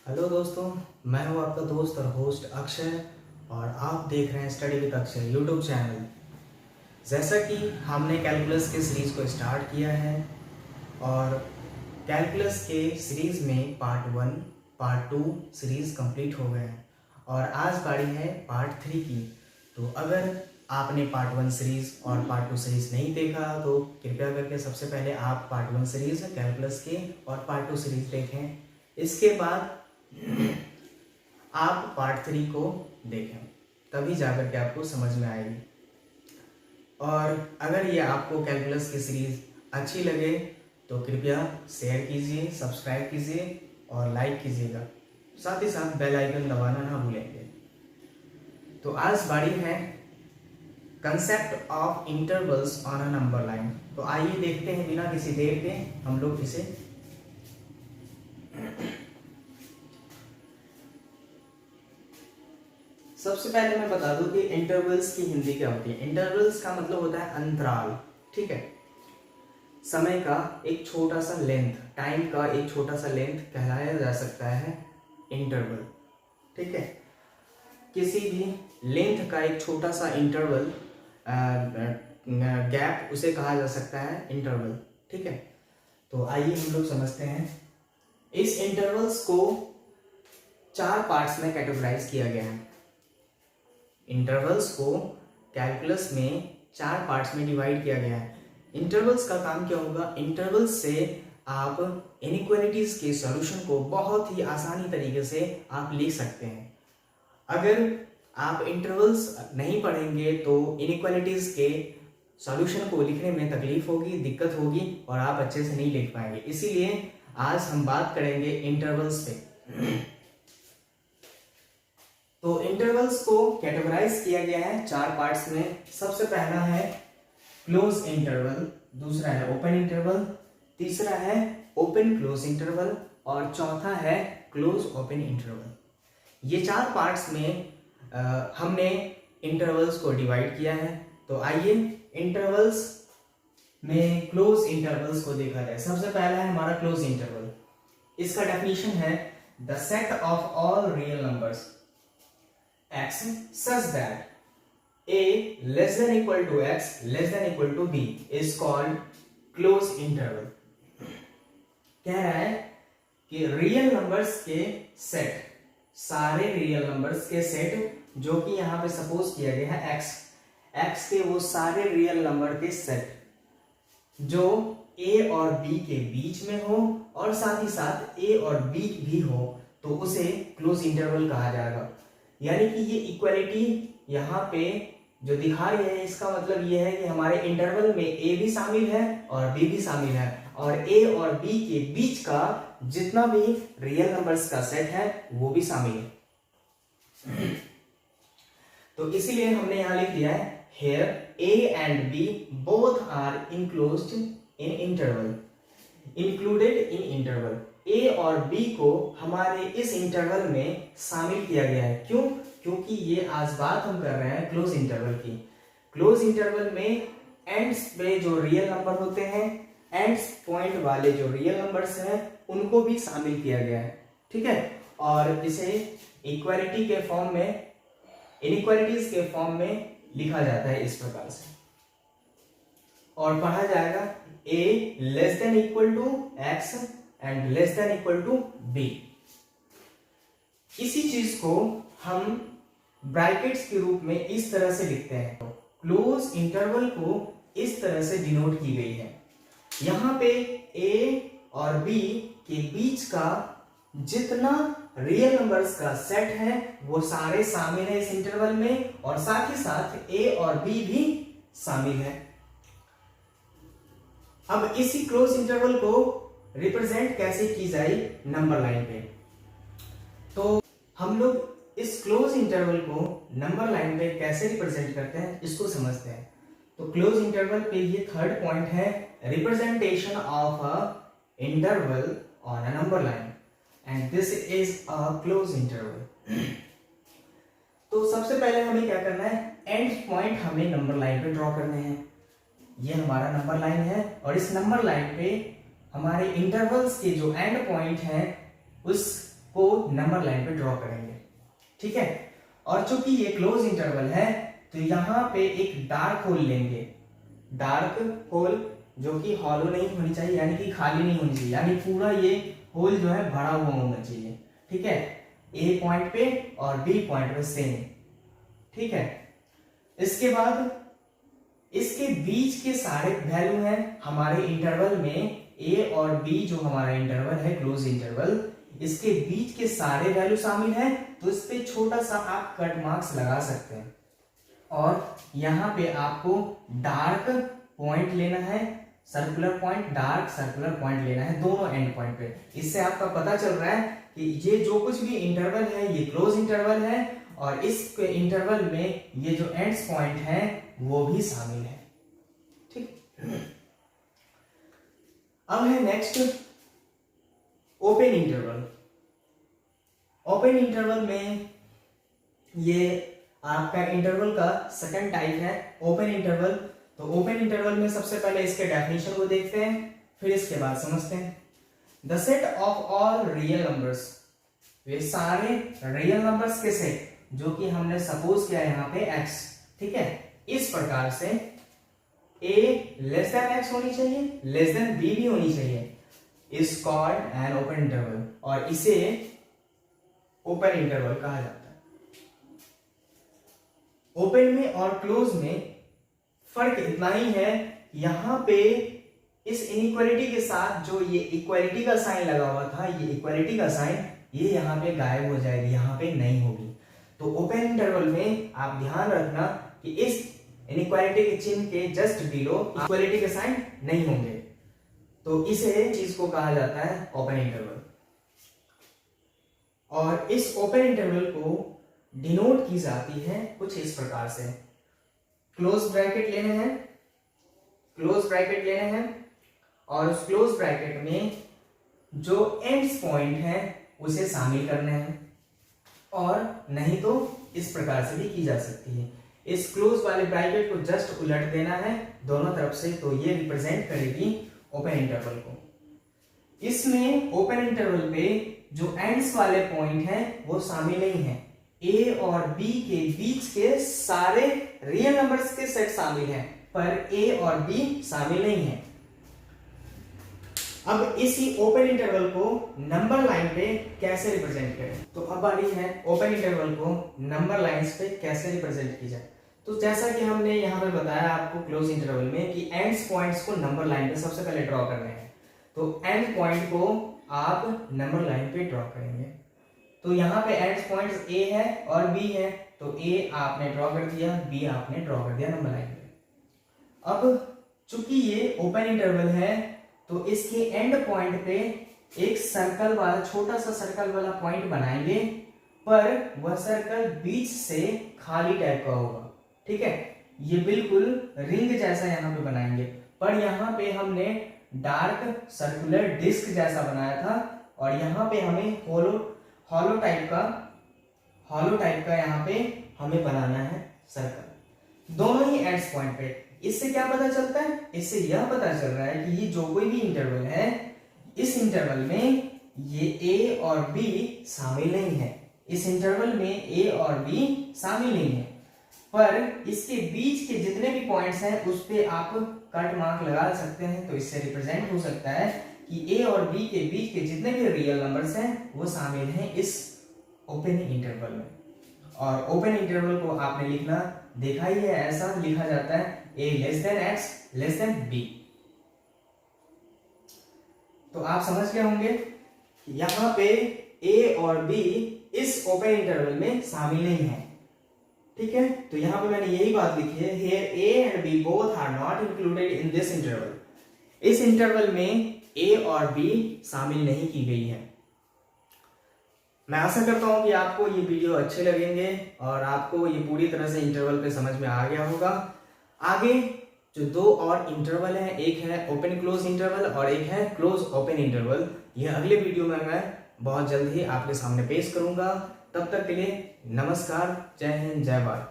Hello दोस्तों, मैं हूं आपका दोस्त और होस्ट अक्षय और आप देख रहे हैं study with Akshay YouTube channel. जैसा कि हमने कैलकुलस के सीरीज़ को स्टार्ट किया है और कैलकुलस के सीरीज़ में पार्ट 1, पार्ट 2 सीरीज़ कंप्लीट हो गए हैं और आज बारी है पार्ट 3 की। तो अगर आपने पार्ट 1 सीरीज़ और पार्ट 2 सीरीज़ नहीं देखा तो कृपया करके सबसे पहले आप पार्ट 1 सीरीज़ कैलकुलस के और पार्ट 2 सीरीज़ देखें। इसके बाद आप पार्ट 3 को देखें, तभी जाकर के आपको समझ में आएगी। और अगर ये आपको कैलकुलस की सीरीज़ अच्छी लगे तो कृपया शेयर कीजिए, सब्सक्राइब कीजिए और लाइक कीजिएगा। साथ ही साथ बेल आइकन दबाना ना भूलेंगे। तो आज बारी है concept of intervals on a number line. तो आइए देखते हैं बिना किसी देर के हम लोग इसे। सबसे पहले मैं बता दूं कि इंटरवल्स की हिंदी क्या होती है। इंटरवल्स का मतलब होता है अंतराल, ठीक है। समय का एक छोटा सा लेंथ, टाइम का एक छोटा सा लेंथ कहलाया जा सकता है इंटरवल, ठीक है। किसी भी लेंथ का एक छोटा सा इंटरवल गैप उसे कहा जा सकता है इंटरवल, ठीक है। तो आइए हम लोग समझते हैं। इस इंटरवल्स को 4 पार्ट्स में कैटेगराइज किया गया है। इंटरवल्स को कैलकुलस में 4 पार्ट्स में डिवाइड किया गया है। इंटरवल्स का काम क्या होगा? इंटरवल्स से आप इनइक्वालिटीज के सॉल्यूशन को बहुत ही आसानी तरीके से आप लिख सकते हैं। अगर आप इंटरवल्स नहीं पढ़ेंगे तो इनइक्वालिटीज के सॉल्यूशन को लिखने में तकलीफ होगी, दिक्कत होगी और आप अच्छे से नहीं लिख पाएंगे। इसीलिए आज हम बात करेंगे इंटरवल्स पे। तो इंटरवल्स को कैटेगराइज किया गया है 4 पार्ट्स में। सबसे पहला है क्लोज इंटरवल, दूसरा है ओपन इंटरवल, तीसरा है ओपन क्लोज इंटरवल और चौथा है क्लोज ओपन इंटरवल। ये 4 पार्ट्स में हमने इंटरवल्स को डिवाइड किया है। तो आइए इंटरवल्स में क्लोज इंटरवल्स को देखा जाए। सबसे पहला है हमारा क्लोज इंटरवल। इसका डेफिनेशन है the set of all real numbers x such that a less than equal to x less than equal to b is called close interval। कह रहा है कि रियल नंबर्स के सेट, सारे रियल नंबर्स के set, जो कि यहां पे सपोज किया गया है x के वो सारे रियल नंबर के सेट जो a और b के बीच में हो और साथ ही साथ a और b भी हो तो उसे क्लोज इंटरवल कहा जाएगा। यानी कि ये इक्वालिटी यहाँ पे जो दिखा रही है, इसका मतलब ये है कि हमारे इंटरवल में a भी शामिल है और b भी शामिल है और a और b के बीच का जितना भी रियल नंबर्स का सेट है वो भी शामिल है। तो इसीलिए हमने यहाँ लिख दिया है here a and b both are enclosed in interval, included in interval। ए और बी को हमारे इस इंटरवल में शामिल किया गया है। क्यों? क्योंकि ये आज बात हम कर रहे हैं क्लोज इंटरवल की। क्लोज इंटरवल में एंड्स पे जो रियल नंबर होते हैं, एंड्स पॉइंट वाले जो रियल नंबर्स हैं उनको भी शामिल किया गया है, ठीक है। और इसे इक्वालिटी के फॉर्म में, इनइक्वालिटीज के फॉर्म में लिखा जाता है इस प्रकार से और पढ़ा जाएगा a less than equal to x and less than equal to b। इसी चीज को हम ब्रैकेट्स के रूप में इस तरह से लिखते हैं। क्लोज इंटरवल को इस तरह से डिनोट की गई है। यहां पे a और b के बीच का जितना रियल नंबर्स का सेट है वो सारे शामिल है इस इंटरवल में और साथ ही साथ a और b भी शामिल है। अब इसी क्लोज इंटरवल को रिप्रेजेंट कैसे की जाए नंबर लाइन पे, तो हम लोग इस क्लोज इंटरवल को नंबर लाइन पे कैसे रिप्रेजेंट करते हैं इसको समझते हैं। तो क्लोज इंटरवल पे ये थर्ड पॉइंट है, representation of a interval on a number line and this is a close interval. तो सबसे पहले हमें क्या करना है, एंड पॉइंट हमें नंबर लाइन पे ड्रॉ करने हैं। ये हमारा नंबर लाइन है और इस नंबर लाइन पे हमारे इंटरवल्स के जो एंड पॉइंट हैं उस को नंबर लाइन पे ड्रॉ करेंगे, ठीक है। और चूंकि ये क्लोज इंटरवल है तो यहाँ पे एक डार्क होल लेंगे, डार्क होल जो कि हॉलो नहीं होनी चाहिए, यानी कि खाली नहीं होनी चाहिए, यानी पूरा ये होल जो है भरा हुआ होना चाहिए, ठीक है। ए पॉइंट पे और बी पॉइंट पे सेम, ठीक है। इसके बाद इसके बीच के सारे वैल्यू हैं हमारे इंटरवल में, ए और बी जो हमारा इंटरवल है क्लोज इंटरवल, इसके बीच के सारे वैल्यू शामिल है, तो इस पे छोटा सा आप कट मार्क्स लगा सकते हैं। और यहाँ पे आपको डार्क पॉइंट लेना है, circular point, dark circular point लेना है दोनों एंड पॉइंट पे। इससे आपका पता चल रहा है कि ये जो कुछ भी इंटरवल है ये क्लोज इंटरवल है, और इस इंटरवल में ये जो एंड्स पॉइंट है वो भी शामिल है, ठीक। अब है next open interval. Open interval में ये आपका इंटरवल का सेकंड टाइप है ओपन इंटरवल। तो ओपन इंटरवल में सबसे पहले इसके डेफिनेशन को देखते हैं, फिर इसके बाद समझते हैं। The set of all real numbers, वे सारे रियल नंबर्स के सेट जो कि हमने सपोज किया यहाँ पे x, ठीक है। इस प्रकार से a लेस देन x होनी चाहिए, लेस देन b भी होनी चाहिए, is called an open interval, और इसे ओपन इंटरवल कहा जाता है। ओपन में और क्लोज में फर्क इतना ही है, यहां पे इस इनइक्वालिटी के साथ जो ये इक्वालिटी का साइन लगा हुआ था, ये इक्वालिटी का साइन ये यहाँ पे गायब हो जाएगी, यहाँ पे नहीं होगी। तो ओपन इंटरवल में आप ध्यान रखना कि इस इनइक्वालिटी के चिन्ह के जस्ट बिलो इक्वालिटी के साइन नहीं होंगे, तो इसे चीज को कहा जाता है ओपन इंटरवल। और इस ओपन इंटरवल को डिनोट की जाती है कुछ इस प्रकार से, क्लोज ब्रैकेट लेने हैं, क्लोज ब्रैकेट लेने हैं, और उस क्लोज ब्रैकेट में जो एंड्स पॉइंट है उसे शामिल करने हैं, और नहीं तो इस प्रकार से भी की जा सकती है। इस क्लोज वाले ब्रैकेट को जस्ट उलट देना है दोनों तरफ से, तो ये रिप्रेजेंट करेगी ओपन इंटरवल को। इसमें ओपन इंटरवल पे जो एंड्स वाले पॉइंट हैं वो शामिल नहीं है, ए और बी के बीच के सारे रियल नंबर्स के सेट शामिल हैं, पर ए और बी शामिल नहीं है। अब इसी ओपन इंटरवल को नंबर लाइन पे कैसे रिप्रेजेंट करें, तो अब बारी है ओपन इंटरवल को नंबर लाइंस पे कैसे रिप्रेजेंट की जाए। तो जैसा कि हमने यहाँ पे बताया आपको क्लोज इंटरवल में कि एंड्स पॉइंट्स को नंबर लाइन पे सबसे पहले ड्रॉ करने हैं, तो एंड पॉइंट को आप नंबर लाइन पे ड्रॉ करेंगे। तो यहाँ पे एंड्स पॉइंट्स ए है और बी है, तो ए आपने ड्रॉ कर दिया, बी आपने ड्रॉ कर दिया नंबर लाइन पे। अब चूंकि ये ओपन इंटरवल है तो इसके एंड पॉइंट पे एक सर्कल वाला, छोटा सा सर्कल वाला पॉइंट बनाएंगे, पर वह सर्कल बीच से खाली टाइप का होगा, ठीक है। ये बिल्कुल रिंग जैसा यहाँ पे बनाएंगे, पर यहाँ पे हमने डार्क सर्कुलर डिस्क जैसा बनाया था, और यहाँ पे हमें हॉलो टाइप का यहाँ पे हमें बनाना है सर्कल, दोनों ही एंड्स पॉइंट पे। इससे क्या पता चलता है, इससे यह पता चल रहा है कि ये जो कोई भी इंटरवल है, इस इंटरवल में ये ए और बी शामिल नहीं है, इस इंटरवल में ए और बी शामिल नहीं है, पर इसके बीच के जितने भी पॉइंट्स हैं उस पे आप कट मार्क लगा सकते हैं। तो इससे रिप्रेजेंट हो सकता है कि ए और बी के बीच के जितने भी रियल नंबर्स हैं वो शामिल हैं इस ओपन इंटरवल में। और ओपन इंटरवल को आपने लिखना देखा ही है, ऐसा लिखा जाता है a less then x less than b। तो आप समझ गए होंगे कि यहां पे a और b इस ओपन इंटरवल में शामिल नहीं है, ठीक है। तो यहां पे मैंने यही बात लिखी है, here a and b both are not included in this interval। इस इंटरवल में a और b शामिल नहीं की गई है। मैं आशा करता हूं कि आपको ये वीडियो अच्छे लगेंगे और आपको ये पूरी तरह से इंटरवल पे समझ में आ गया होगा। आगे जो दो और इंटरवल है, एक है ओपन क्लोज इंटरवल और एक है क्लोज ओपन इंटरवल, ये अगले वीडियो में मैं बहुत जल्द ही आपके सामने पेश करूंगा। तब तक के लिए नमस्कार, जय हिंद, जय भारत।